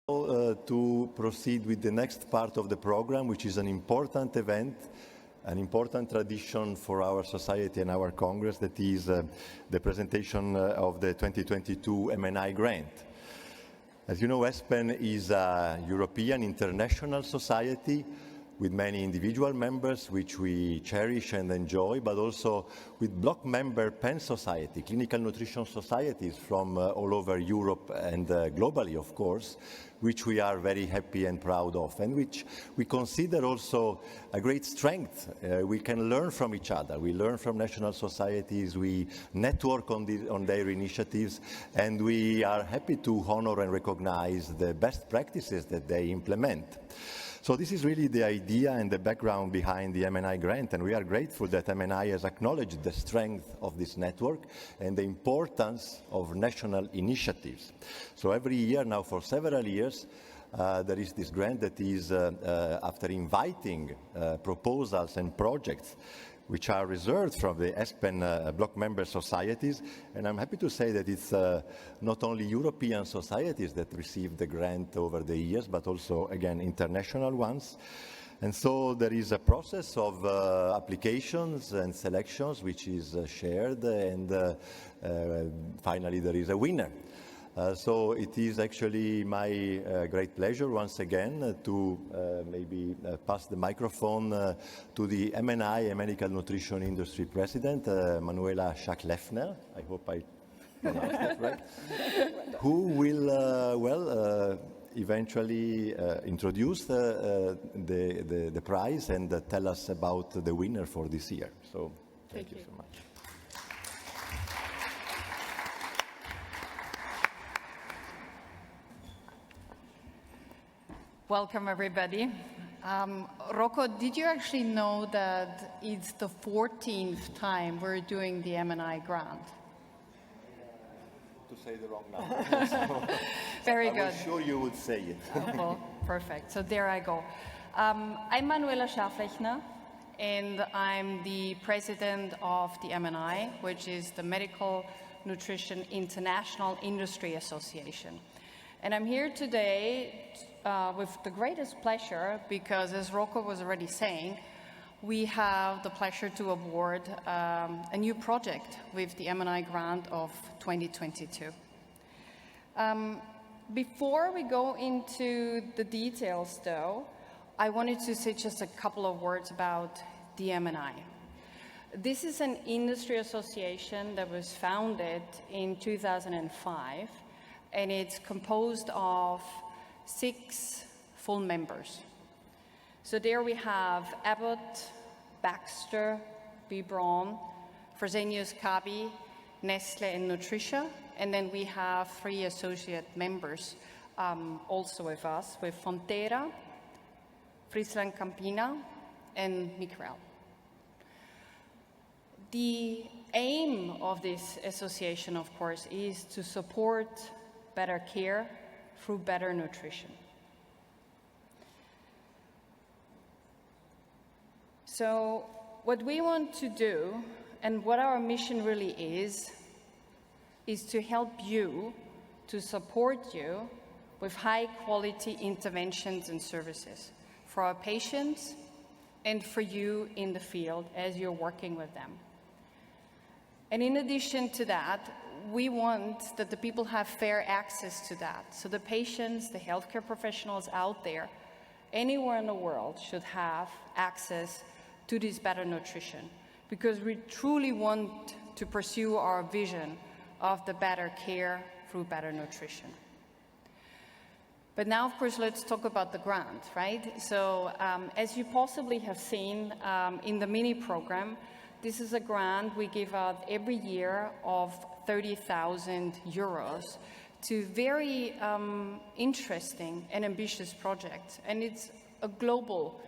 To proceed with the next part of the program, which is an important event, an important tradition for our society and our Congress, that is the presentation of the 2022 MNI grant. As you know, ESPEN is a European international society with many individual members, which we cherish and enjoy, but also with block member PEN society, clinical nutrition societies from all over Europe and globally, of course, which we are very happy and proud of, and which we consider also a great strength. We can learn from each other. We learn from national societies, we network on their initiatives, and we are happy to honor and recognize the best practices that they implement. So this is really the idea and the background behind the MNI grant, and we are grateful that MNI has acknowledged the strength of this network and the importance of national initiatives. So every year now, for several years, there is this grant that is, after inviting proposals and projects which are reserved from the ESPEN block member societies. And I'm happy to say that it's not only European societies that receive the grant over the years, but also, again, international ones. And so there is a process of applications and selections which is shared, and finally there is a winner. So it is actually my great pleasure once again to maybe pass the microphone to the MNI, Medical Nutrition Industry President, Manuela Schack-Leffner. I hope I pronounced that right. Who will, eventually introduce the prize and tell us about the winner for this year. So thank you so much. Welcome, everybody. Rocco, did you actually know that it's the 14th time we're doing the MNI grant? To say the wrong number. So Very good. I was sure you would say it. Well, perfect. So there I go. I'm Manuela Schack-Leffner, and I'm the president of the MNI, which is the Medical Nutrition International Industry Association. And I'm here today with the greatest pleasure because, as Rocco was already saying, we have the pleasure to award a new project with the MNI grant of 2022. Before we go into the details, though, I wanted to say just a couple of words about the MNI. This is an industry association that was founded in 2005, and it's composed of 6 full members. So there we have Abbott, Baxter, B. Braun, Fresenius Kabi, Nestle, and Nutricia. And then we have 3 associate members also with us, with Fonterra, Friesland Campina, and Micrel. The aim of this association, of course, is to support better care through better nutrition. So what we want to do, and what our mission really is to help you, to support you with high-quality interventions and services for our patients and for you in the field as you're working with them. And in addition to that, we want that the people have fair access to that. So the patients, the healthcare professionals out there, anywhere in the world should have access to this better nutrition, because we truly want to pursue our vision of the better care through better nutrition. But now, of course, let's talk about the grant, right? So as you possibly have seen in the mini program, this is a grant we give out every year of 30,000 euros to very interesting and ambitious projects. And it's a global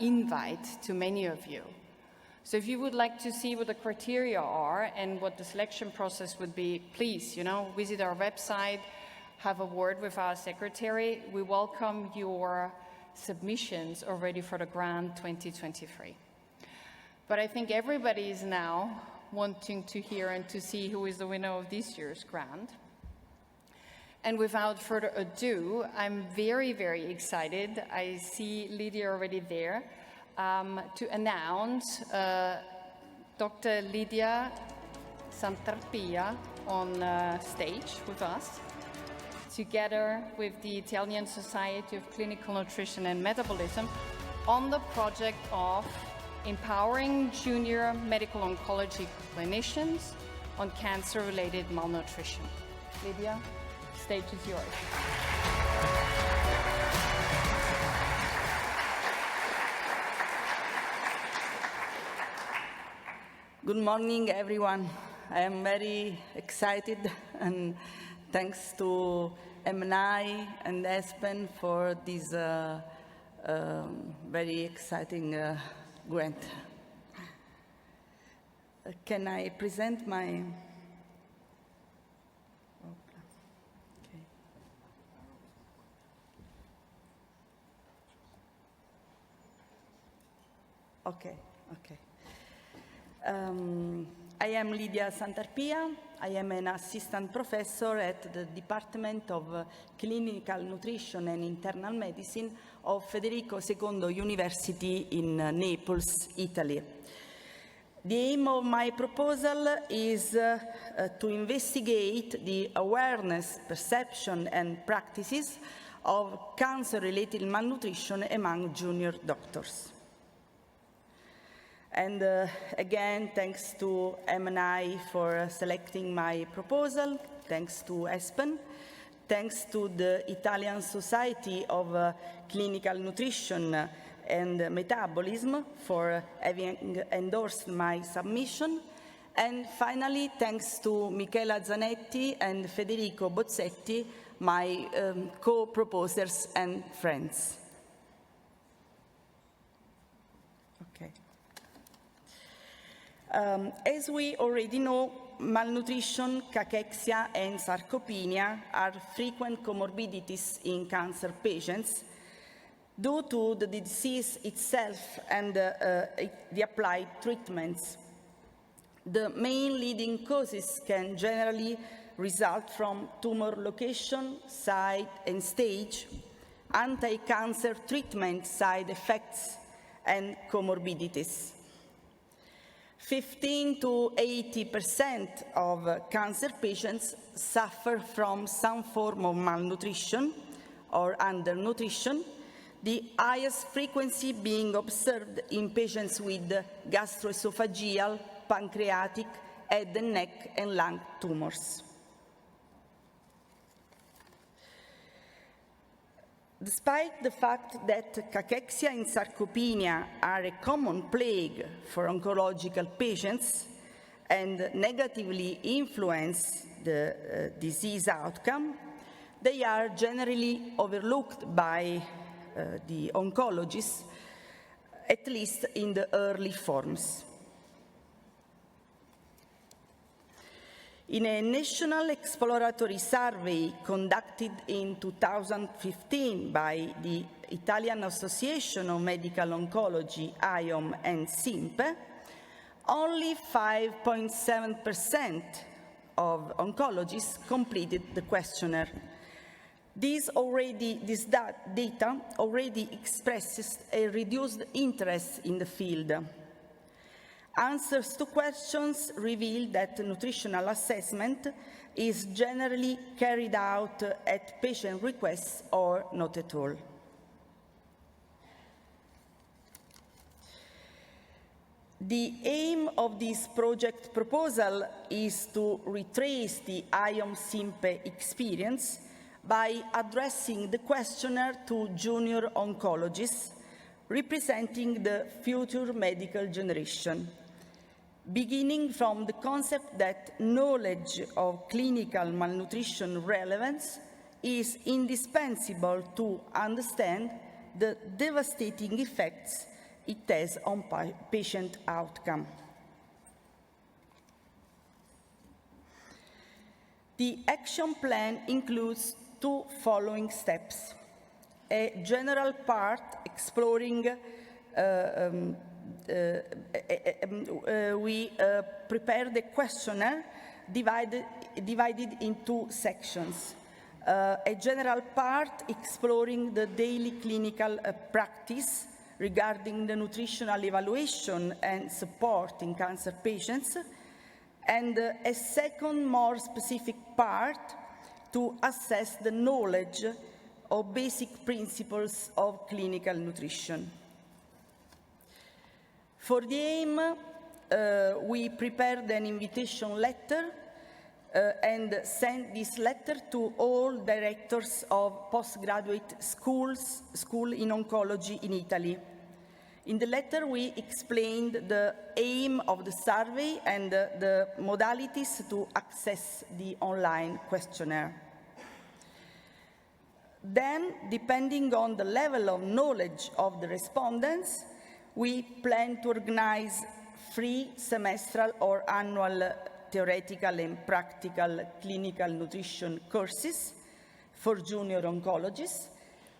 invite to many of you. So if you would like to see what the criteria are and what the selection process would be, please, visit our website, have a word with our secretary. We welcome your submissions already for the grant 2023. But I think everybody is now wanting to hear and to see who is the winner of this year's grant. And without further ado, I'm very, very excited. I see Lydia already there, to announce Dr. Lydia Santarpia on stage with us, together with the Italian Society of Clinical Nutrition and Metabolism, on the project of empowering junior medical oncology clinicians on cancer-related malnutrition. Lydia, the stage is yours. Good morning, everyone. I am very excited, and thanks to MNI and ESPEN for this very exciting grant. Can I present my... Okay. I am Lydia Santarpia. I am an assistant professor at the Department of Clinical Nutrition and Internal Medicine of Federico II University in Naples, Italy. The aim of my proposal is to investigate the awareness, perception, and practices of cancer-related malnutrition among junior doctors. And again, thanks to MNI for selecting my proposal, thanks to ESPEN, thanks to the Italian Society of Clinical Nutrition and Metabolism for having endorsed my submission, and finally, thanks to Michela Zanetti and Federico Bozzetti, my co-proposers and friends. As we already know, malnutrition, cachexia, and sarcopenia are frequent comorbidities in cancer patients due to the disease itself and the applied treatments. The main leading causes can generally result from tumor location, site, and stage, anti-cancer treatment side effects, and comorbidities. 15 to 80% of cancer patients suffer from some form of malnutrition or undernutrition, the highest frequency being observed in patients with gastroesophageal, pancreatic, head and neck, and lung tumors. Despite the fact that cachexia and sarcopenia are a common plague for oncological patients and negatively influence the disease outcome, they are generally overlooked by the oncologists, at least in the early forms. In a national exploratory survey conducted in 2015 by the Italian Association of Medical Oncology, IOM, and SIMPE, only 5.7% of oncologists completed the questionnaire. This data already expresses a reduced interest in the field. Answers to questions reveal that nutritional assessment is generally carried out at patient request or not at all. The aim of this project proposal is to retrace the IOM-SIMPE experience by addressing the questionnaire to junior oncologists representing the future medical generation, beginning from the concept that knowledge of clinical malnutrition relevance is indispensable to understand the devastating effects it has on patient outcome. The action plan includes two following steps. A general part exploring we prepared the questionnaire divided in two sections. a general part exploring the daily clinical practice regarding the nutritional evaluation and support in cancer patients, and a second, more specific part to assess the knowledge of basic principles of clinical nutrition. For the aim, we prepared an invitation letter and sent this letter to all directors of postgraduate schools in oncology in Italy. In the letter, we explained the aim of the survey and the modalities to access the online questionnaire. Then, depending on the level of knowledge of the respondents, we plan to organize free semestral or annual theoretical and practical clinical nutrition courses for junior oncologists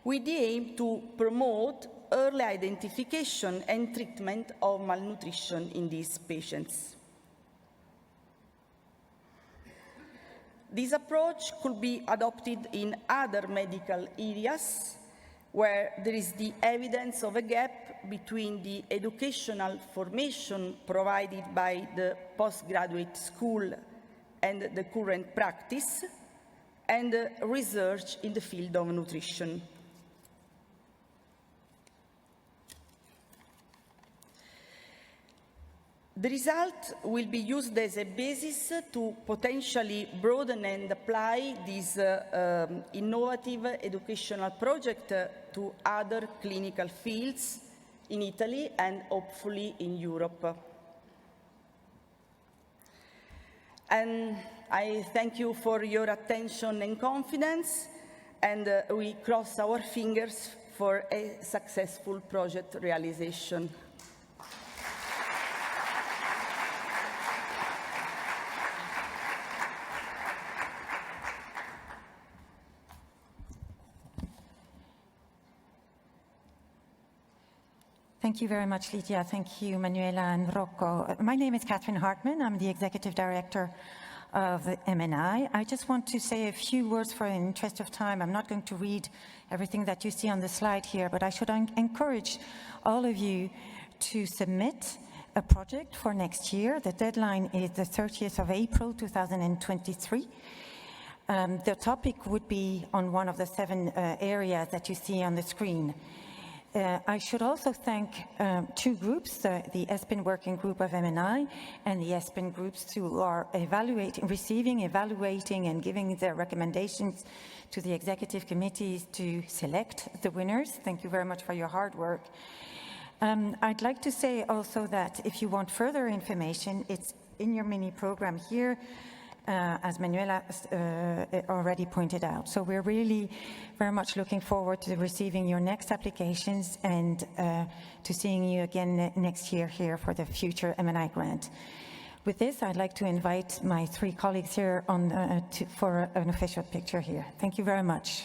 with the aim to promote early identification and treatment of malnutrition in these patients. This approach could be adopted in other medical areas where there is the evidence of a gap between the educational formation provided by the postgraduate school and the current practice, and research in the field of nutrition. The result will be used as a basis to potentially broaden and apply this innovative educational project to other clinical fields in Italy and hopefully in Europe. And I thank you for your attention and confidence, and we cross our fingers for a successful project realization. Thank you very much, Lydia. Thank you, Manuela and Rocco. My name is Catherine Hartman. I'm the Executive Director of the MNI. I just want to say a few words for in interest of time. I'm not going to read everything that you see on the slide here, but I should encourage all of you to submit a project for next year. The deadline is the 30th of April, 2023. The topic would be on one of the 7 areas that you see on the screen. I should also thank 2 groups, the ESPEN working group of MNI and the ESPEN groups who are receiving, evaluating and giving their recommendations to the executive committees to select the winners. Thank you very much for your hard work. I'd like to say also that if you want further information, it's in your mini program here, as Manuela already pointed out. So we're really very much looking forward to receiving your next applications and to seeing you again next year here for the future MNI grant. With this, I'd like to invite my 3 colleagues here on for an official picture here. Thank you very much.